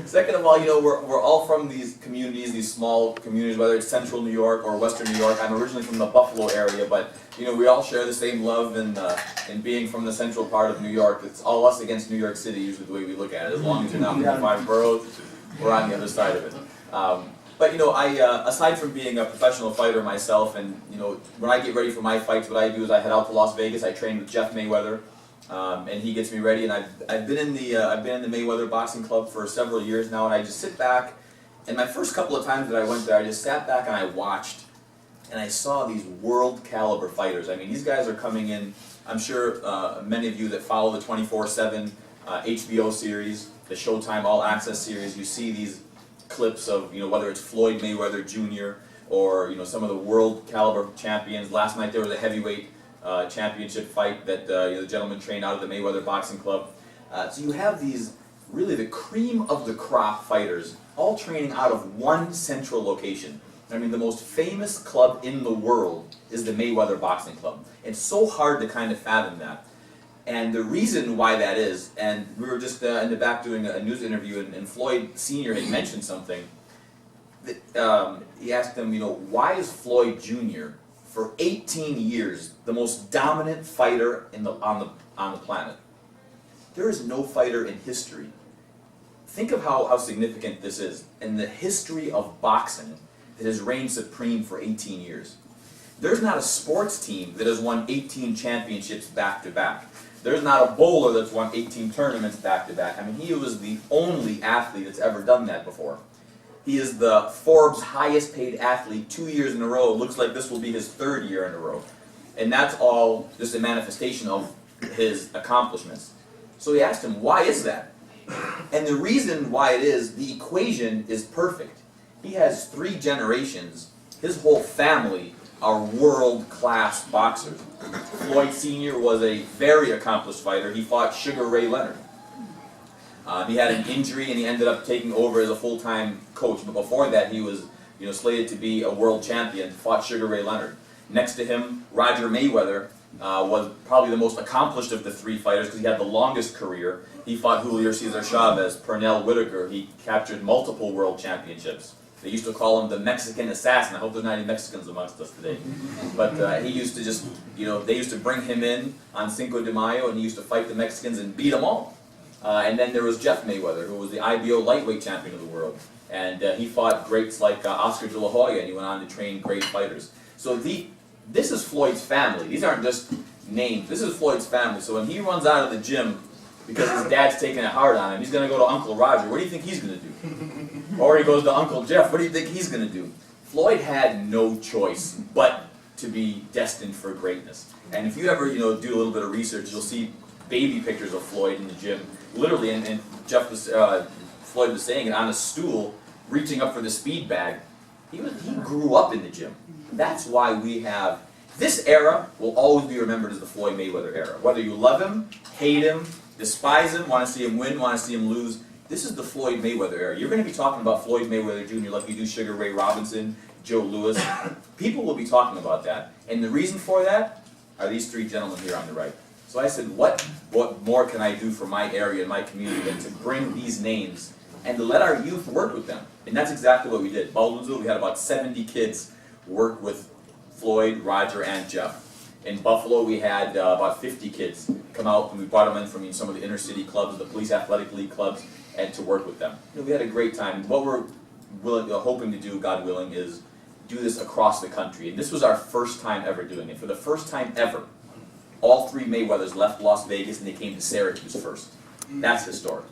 Second of all, we're all from these communities, these small communities, whether it's central New York or western New York. I'm originally from the Buffalo area, but we all share the same love in being from the central part of New York. It's all us against New York City, usually the way we look at it. As long as you're not from the five boroughs, we're on the other side of it. But I aside from being a professional fighter myself, and when I get ready for my fights, what I do is I head out to Las Vegas. I train with Jeff MayWeather. And he gets me ready, and I've been in the MayWeather Boxing Club for several years now, and I just sit back, and my first couple of times that I went there, I just sat back and I watched, and I saw these world caliber fighters. I mean, these guys are coming in. I'm sure many of you that follow the 24/7 HBO series, the Showtime All Access series, you see these clips of whether it's Floyd Mayweather Jr. or some of the world caliber champions. Last night there was a heavyweight championship fight that the gentleman trained out of the MayWeather Boxing Club. So you have these, really the cream of the crop fighters, all training out of one central location. I mean, the most famous club in the world is the MayWeather Boxing Club. It's so hard to kind of fathom that. And the reason why that is, and we were just in the back doing a news interview, and Floyd Sr. had mentioned something. That, he asked him, why is Floyd Jr. for 18 years the most dominant fighter on the planet? There is no fighter in history. Think of how significant this is in the history of boxing that has reigned supreme for 18 years. There's not a sports team that has won 18 championships back to back. There's not a bowler that's won 18 tournaments back to back. I mean, he was the only athlete that's ever done that before. He is the Forbes highest paid athlete 2 years in a row. It looks like this will be his third year in a row. And that's all just a manifestation of his accomplishments. So he asked him, why is that? And the reason why it is, the equation is perfect. He has 3 generations. His whole family are world-class boxers. Floyd Sr. was a very accomplished fighter. He fought Sugar Ray Leonard. He had an injury and he ended up taking over as a full-time coach. But before that, he was slated to be a world champion, fought Sugar Ray Leonard. Next to him, Roger MayWeather was probably the most accomplished of the 3 fighters because he had the longest career. He fought Julio Cesar Chavez, Pernell Whitaker. He captured multiple world championships. They used to call him the Mexican assassin. I hope there's not any Mexicans amongst us today. But he used to just, they used to bring him in on Cinco de Mayo and he used to fight the Mexicans and beat them all. And then there was Jeff MayWeather, who was the IBO lightweight champion of the world. And he fought greats like Oscar de la Hoya, and he went on to train great fighters. So this is Floyd's family. These aren't just names. This is Floyd's family. So when he runs out of the gym because his dad's taking it hard on him, he's going to go to Uncle Roger. What do you think he's going to do? Or he goes to Uncle Jeff. What do you think he's going to do? Floyd had no choice but to be destined for greatness. And if you ever do a little bit of research, you'll see baby pictures of Floyd in the gym. Literally, and Jeff was, Floyd was saying it, on a stool, reaching up for the speed bag. He grew up in the gym. That's why we have, this era will always be remembered as the Floyd Mayweather era. Whether you love him, hate him, despise him, want to see him win, want to see him lose, this is the Floyd Mayweather era. You're going to be talking about Floyd Mayweather Jr. like you do Sugar Ray Robinson, Joe Louis. People will be talking about that. And the reason for that are these 3 gentlemen here on the right. So I said, what more can I do for my area and my community than to bring these names and to let our youth work with them? And that's exactly what we did. Baldwinsville, we had about 70 kids work with Floyd, Roger, and Jeff. In Buffalo, we had about 50 kids come out, and we brought them in from some of the inner city clubs, the police athletic league clubs, and to work with them. We had a great time. What we're hoping to do, God willing, is do this across the country. And this was our first time ever doing it. For the first time ever, all 3 MayWeathers left Las Vegas and they came to Syracuse first. That's historic.